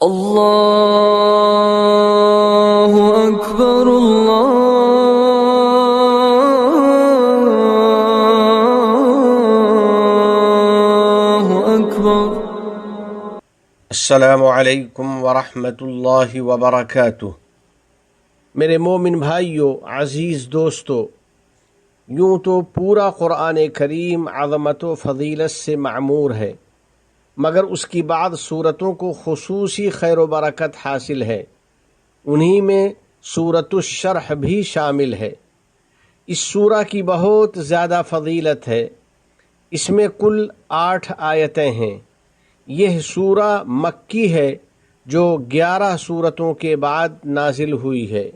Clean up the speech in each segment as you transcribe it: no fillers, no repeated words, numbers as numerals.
اللہ اکبر اللہ اکبر۔ السلام علیکم ورحمۃ اللہ وبرکاتہ۔ میرے مومن بھائیوں، عزیز دوستو، یوں تو پورا قرآن کریم عظمت و فضیلت سے معمور ہے، مگر اس کی بعض صورتوں کو خصوصی خیر و برکت حاصل ہے، انہی میں سورۃ الشرح بھی شامل ہے۔ اس سورہ کی بہت زیادہ فضیلت ہے، اس میں کل 8 آیتیں ہیں۔ یہ سورہ مکی ہے جو 11 سورتوں کے بعد نازل ہوئی ہے۔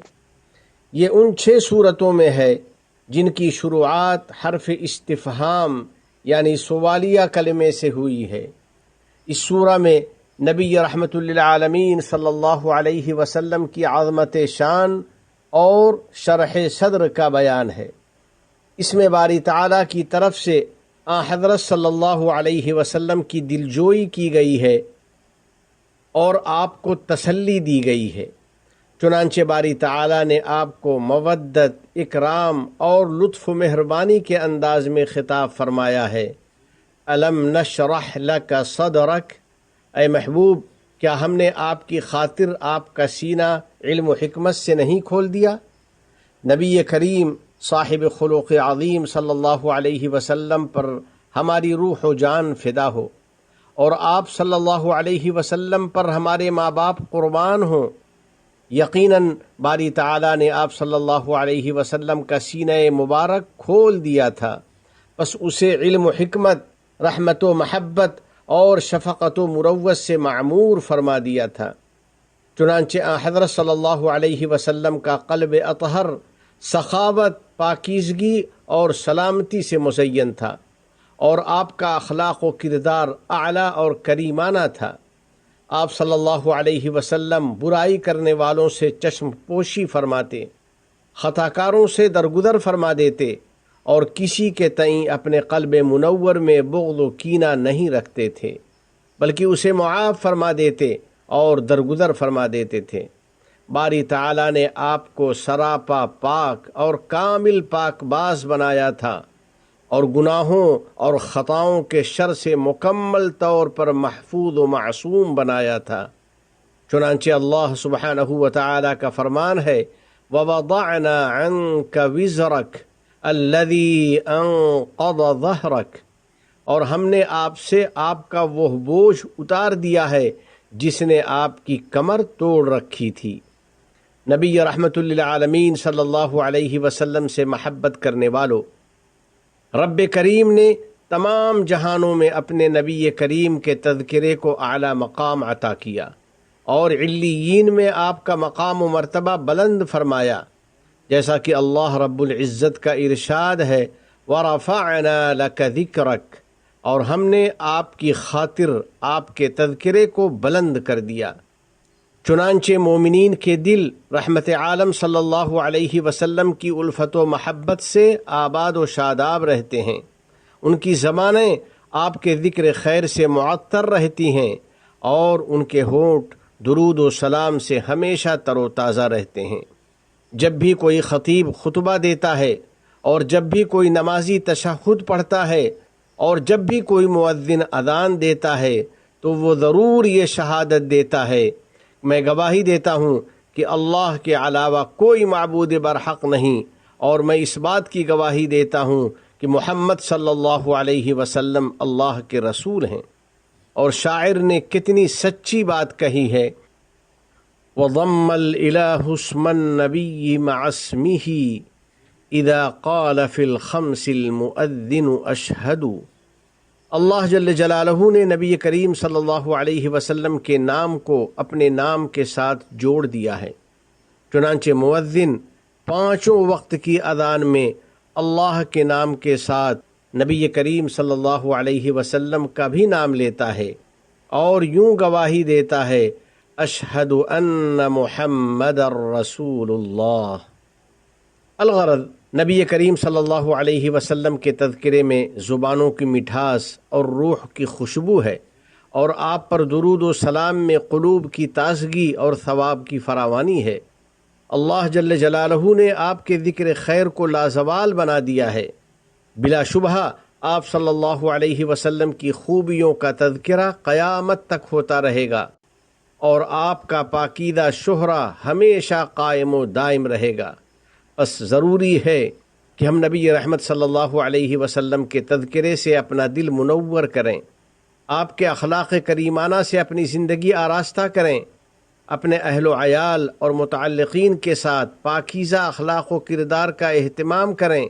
یہ ان 6 سورتوں میں ہے جن کی شروعات حرف استفہام یعنی سوالیہ کلمے سے ہوئی ہے۔ اس سورہ میں نبی رحمت للعالمین صلی اللہ علیہ وسلم کی عظمت شان اور شرح صدر کا بیان ہے۔ اس میں باری تعالیٰ کی طرف سے حضرت صلی اللہ علیہ وسلم کی دلجوئی کی گئی ہے اور آپ کو تسلی دی گئی ہے۔ چنانچہ باری تعالیٰ نے آپ کو مودت، اکرام اور لطف و مہربانی کے انداز میں خطاب فرمایا ہے۔ الم نشرح لک صدرک، اے محبوب کیا ہم نے آپ کی خاطر آپ کا سینہ علم و حکمت سے نہیں کھول دیا؟ نبی کریم صاحب خلق عظیم صلی اللہ علیہ وسلم پر ہماری روح و جان فدا ہو، اور آپ صلی اللہ علیہ وسلم پر ہمارے ماں باپ قربان ہوں۔ یقیناً باری تعالیٰ نے آپ صلی اللہ علیہ وسلم کا سینہ مبارک کھول دیا تھا، بس اسے علم و حکمت، رحمت و محبت اور شفقت و مروت سے معمور فرما دیا تھا۔ چنانچہ حضرت صلی اللہ علیہ وسلم کا قلب اطہر سخاوت، پاکیزگی اور سلامتی سے مزین تھا، اور آپ کا اخلاق و کردار اعلیٰ اور کریمانہ تھا۔ آپ صلی اللہ علیہ وسلم برائی کرنے والوں سے چشم پوشی فرماتے، خطا کاروں سے درگزر فرما دیتے، اور کسی کے تئیں اپنے قلب منور میں بغض و کینہ نہیں رکھتے تھے، بلکہ اسے معاف فرما دیتے اور درگزر فرما دیتے تھے۔ باری تعالیٰ نے آپ کو سراپا پاک اور کامل پاک باز بنایا تھا، اور گناہوں اور خطاؤں کے شر سے مکمل طور پر محفوظ و معصوم بنایا تھا۔ چنانچہ اللہ سبحانہ و تعالیٰ کا فرمان ہے، وَوَضَعْنَا عَنْكَ وِزْرَكَ الَّذِي أَنقَضَ ظَهْرَكَ، اور ہم نے آپ سے آپ کا وہ بوجھ اتار دیا ہے جس نے آپ کی کمر توڑ رکھی تھی۔ نبی رحمت للعالمین صلی اللہ علیہ وسلم سے محبت کرنے والوں، رب کریم نے تمام جہانوں میں اپنے نبی کریم کے تذکرے کو اعلیٰ مقام عطا کیا، اور علیین میں آپ کا مقام و مرتبہ بلند فرمایا، جیسا کہ اللہ رب العزت کا ارشاد ہے، وَرَفَعْنَا لَكَ ذِكْرَكَ، اور ہم نے آپ کی خاطر آپ کے تذکرے کو بلند کر دیا۔ چنانچہ مومنین کے دل رحمت عالم صلی اللہ علیہ وسلم کی الفت و محبت سے آباد و شاداب رہتے ہیں، ان کی زبانیں آپ کے ذکر خیر سے معطر رہتی ہیں، اور ان کے ہونٹ درود و سلام سے ہمیشہ تر و تازہ رہتے ہیں۔ جب بھی کوئی خطیب خطبہ دیتا ہے، اور جب بھی کوئی نمازی تشہد پڑھتا ہے، اور جب بھی کوئی مؤذن اذان دیتا ہے، تو وہ ضرور یہ شہادت دیتا ہے، میں گواہی دیتا ہوں کہ اللہ کے علاوہ کوئی معبود برحق نہیں، اور میں اس بات کی گواہی دیتا ہوں کہ محمد صلی اللہ علیہ وسلم اللہ کے رسول ہیں۔ اور شاعر نے کتنی سچی بات کہی ہے، وَضَمَّ الْإِلَٰهُ اسْمَ النَّبِيِّ مَعَ اسْمِهِ اِذَا قَالَ فِي الْخَمْسِ الْمُؤَذِّنُ أَشْهَدُ۔ اللہ جل جلالہ نے نبی کریم صلی اللہ علیہ وسلم کے نام کو اپنے نام کے ساتھ جوڑ دیا ہے۔ چنانچہ مؤذن 5 وقت کی اذان میں اللہ کے نام کے ساتھ نبی کریم صلی اللہ علیہ وسلم کا بھی نام لیتا ہے، اور یوں گواہی دیتا ہے، اشہد ان محمد رسول اللہ۔ الغرض، نبی کریم صلی اللہ علیہ وسلم کے تذکرے میں زبانوں کی مٹھاس اور روح کی خوشبو ہے، اور آپ پر درود و سلام میں قلوب کی تازگی اور ثواب کی فراوانی ہے۔ اللہ جل جلالہ نے آپ کے ذکر خیر کو لازوال بنا دیا ہے۔ بلا شبہ آپ صلی اللہ علیہ وسلم کی خوبیوں کا تذکرہ قیامت تک ہوتا رہے گا، اور آپ کا پاکیزہ شہرہ ہمیشہ قائم و دائم رہے گا۔ بس ضروری ہے کہ ہم نبی رحمت صلی اللہ علیہ وسلم کے تذکرے سے اپنا دل منور کریں، آپ کے اخلاق کریمانہ سے اپنی زندگی آراستہ کریں، اپنے اہل و عیال اور متعلقین کے ساتھ پاکیزہ اخلاق و کردار کا اہتمام کریں،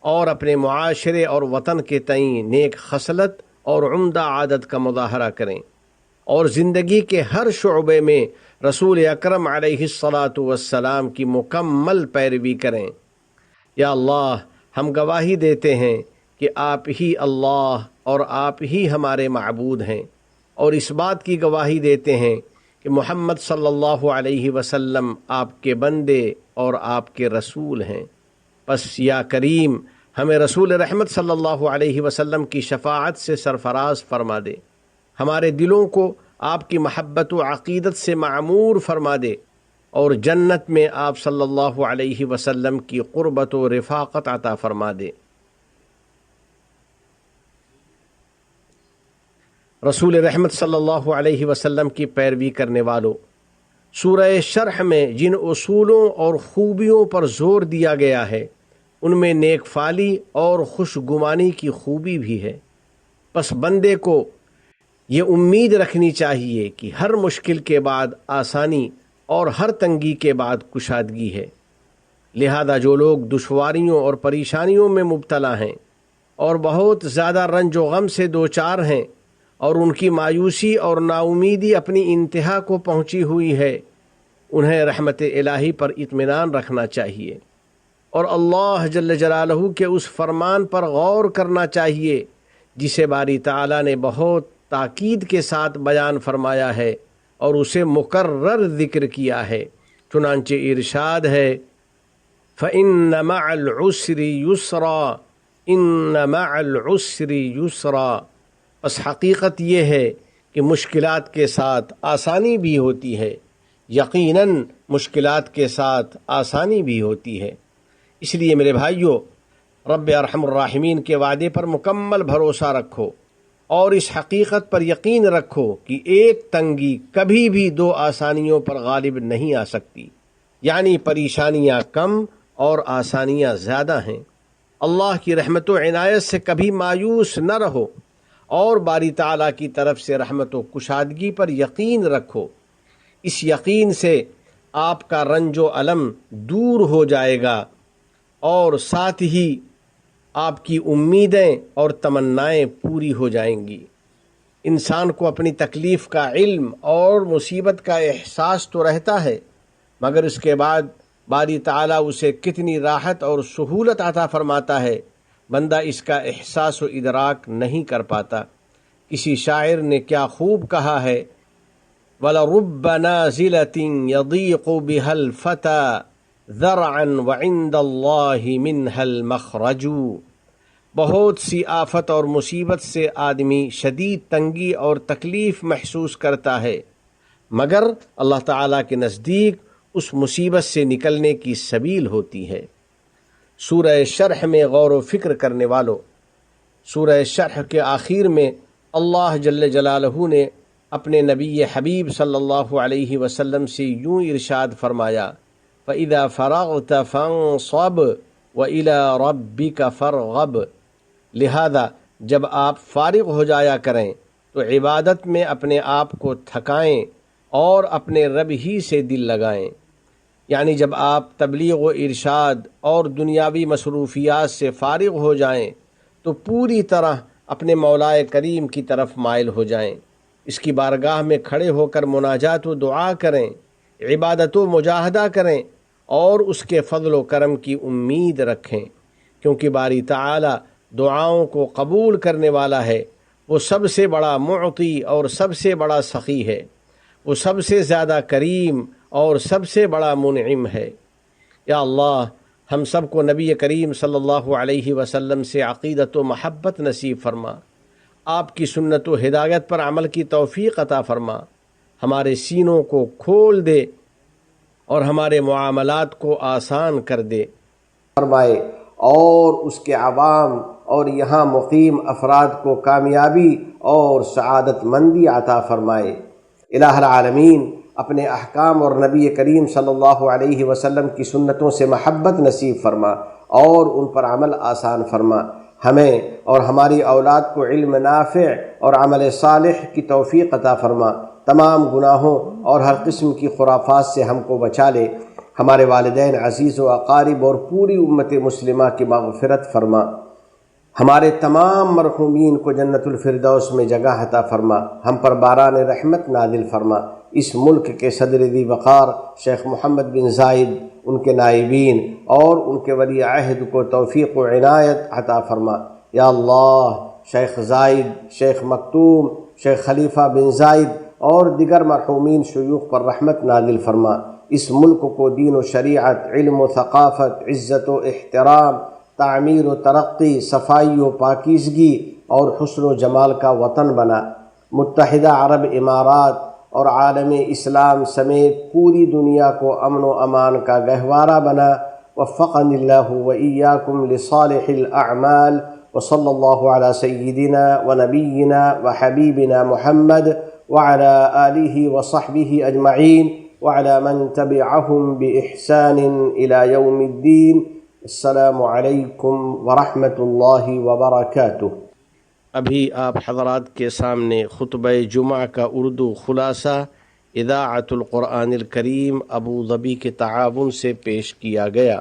اور اپنے معاشرے اور وطن کے تئیں نیک خصلت اور عمدہ عادت کا مظاہرہ کریں، اور زندگی کے ہر شعبے میں رسول اکرم علیہ الصلاۃ والسلام کی مکمل پیروی کریں۔ یا اللہ، ہم گواہی دیتے ہیں کہ آپ ہی اللہ اور آپ ہی ہمارے معبود ہیں، اور اس بات کی گواہی دیتے ہیں کہ محمد صلی اللہ علیہ وسلم آپ کے بندے اور آپ کے رسول ہیں۔ پس یا کریم، ہمیں رسول رحمت صلی اللہ علیہ وسلم کی شفاعت سے سرفراز فرما دے، ہمارے دلوں کو آپ کی محبت و عقیدت سے معمور فرما دے، اور جنت میں آپ صلی اللہ علیہ وسلم کی قربت و رفاقت عطا فرما دے۔ رسول رحمت صلی اللہ علیہ وسلم کی پیروی کرنے والوں، سورہ شرح میں جن اصولوں اور خوبیوں پر زور دیا گیا ہے، ان میں نیک فالی اور خوش گمانی کی خوبی بھی ہے۔ پس بندے کو یہ امید رکھنی چاہیے کہ ہر مشکل کے بعد آسانی اور ہر تنگی کے بعد کشادگی ہے۔ لہذا جو لوگ دشواریوں اور پریشانیوں میں مبتلا ہیں اور بہت زیادہ رنج و غم سے دوچار ہیں، اور ان کی مایوسی اور نا امیدی اپنی انتہا کو پہنچی ہوئی ہے، انہیں رحمت الہی پر اطمینان رکھنا چاہیے، اور اللہ جل جلالہ کے اس فرمان پر غور کرنا چاہیے جسے باری تعالیٰ نے بہت تاکید کے ساتھ بیان فرمایا ہے اور اسے مکرر ذکر کیا ہے۔ چنانچہ ارشاد ہے، فَإِنَّ مَعَ الْعُسْرِ يُسْرًا إِنَّ مَعَ الْعُسْرِ يُسْرًا۔ بس حقیقت یہ ہے کہ مشکلات کے ساتھ آسانی بھی ہوتی ہے، یقیناً مشکلات کے ساتھ آسانی بھی ہوتی ہے۔ اس لیے میرے بھائیوں، رب ارحم الراحمین کے وعدے پر مکمل بھروسہ رکھو، اور اس حقیقت پر یقین رکھو کہ ایک تنگی کبھی بھی دو آسانیوں پر غالب نہیں آ سکتی، یعنی پریشانیاں کم اور آسانیاں زیادہ ہیں۔ اللہ کی رحمت و عنایت سے کبھی مایوس نہ رہو، اور باری تعالیٰ کی طرف سے رحمت و کشادگی پر یقین رکھو۔ اس یقین سے آپ کا رنج و الم دور ہو جائے گا، اور ساتھ ہی آپ کی امیدیں اور تمنائیں پوری ہو جائیں گی۔ انسان کو اپنی تکلیف کا علم اور مصیبت کا احساس تو رہتا ہے، مگر اس کے بعد باری تعالیٰ اسے کتنی راحت اور سہولت عطا فرماتا ہے، بندہ اس کا احساس و ادراک نہیں کر پاتا۔ کسی شاعر نے کیا خوب کہا ہے، وَلَرُبَّ نَازِلَةٍ يَضِيقُ بِهَا الْفَتَى ذَرْعًا وَعِنْدَ اللَّهِ مِنْهَا الْمَخْرَجُ۔ بہت سی آفت اور مصیبت سے آدمی شدید تنگی اور تکلیف محسوس کرتا ہے، مگر اللہ تعالیٰ کے نزدیک اس مصیبت سے نکلنے کی سبیل ہوتی ہے۔ سورہ شرح میں غور و فکر کرنے والوں، سورہ شرح کے آخر میں اللہ جل جلالہ نے اپنے نبی حبیب صلی اللہ علیہ وسلم سے یوں ارشاد فرمایا، فَإِذَا فَرَغْتَ فَانصَبْ وَإِلَىٰ رَبِّكَ فَارْغَب۔ لہذا جب آپ فارغ ہو جایا کریں تو عبادت میں اپنے آپ کو تھکائیں اور اپنے رب ہی سے دل لگائیں، یعنی جب آپ تبلیغ و ارشاد اور دنیاوی مصروفیات سے فارغ ہو جائیں تو پوری طرح اپنے مولائے کریم کی طرف مائل ہو جائیں، اس کی بارگاہ میں کھڑے ہو کر مناجات و دعا کریں، عبادت و مجاہدہ کریں، اور اس کے فضل و کرم کی امید رکھیں، کیونکہ باری تعالی دعاؤں کو قبول کرنے والا ہے۔ وہ سب سے بڑا معطی اور سب سے بڑا سخی ہے، وہ سب سے زیادہ کریم اور سب سے بڑا منعم ہے۔ یا اللہ، ہم سب کو نبی کریم صلی اللہ علیہ وسلم سے عقیدت و محبت نصیب فرما، آپ کی سنت و ہدایت پر عمل کی توفیق عطا فرما، ہمارے سینوں کو کھول دے اور ہمارے معاملات کو آسان کر دے فرمائے، اور اس کے عوام اور یہاں مقیم افراد کو کامیابی اور سعادت مندی عطا فرمائے۔ الہ العالمین اپنے احکام اور نبی کریم صلی اللہ علیہ وسلم کی سنتوں سے محبت نصیب فرما اور ان پر عمل آسان فرما۔ ہمیں اور ہماری اولاد کو علم نافع اور عمل صالح کی توفیق عطا فرما۔ تمام گناہوں اور ہر قسم کی خرافات سے ہم کو بچا لے۔ ہمارے والدین، عزیز و اقارب اور پوری امت مسلمہ کی مغفرت فرما۔ ہمارے تمام مرحومین کو جنت الفردوس میں جگہ عطا فرما۔ ہم پر باران رحمت نازل فرما۔ اس ملک کے صدر ذی وقار شیخ محمد بن زائد، ان کے نائبین اور ان کے ولی عہد کو توفیق و عنایت عطا فرما۔ یا اللہ، شیخ زائد، شیخ مکتوم، شیخ خلیفہ بن زائد اور دیگر مرحومین شیوخ پر رحمت نازل فرما۔ اس ملک کو دین و شریعت، علم و ثقافت، عزت و احترام، تعمیر و ترقی، صفائی و پاکیزگی اور حسن و جمال کا وطن بنا۔ متحدہ عرب امارات اور عالم اسلام سمیت پوری دنیا کو امن و امان کا گہوارہ بنا۔ وفقنی اللہ و ایاکم لصالح الاعمال، وصلی اللہ علی سیدنا و نبینا و حبیبنا محمد وعلى آلہ وصحبہ اجمعین وعلى من تبعهم بإحسان إلى يوم الدين۔ السلام علیکم ورحمۃ اللہ وبرکاتہ۔ ابھی آپ حضرات کے سامنے خطبہ جمعہ کا اردو خلاصہ اذاعۃ القرآن الکریم ابوظبی کے تعاون سے پیش کیا گیا۔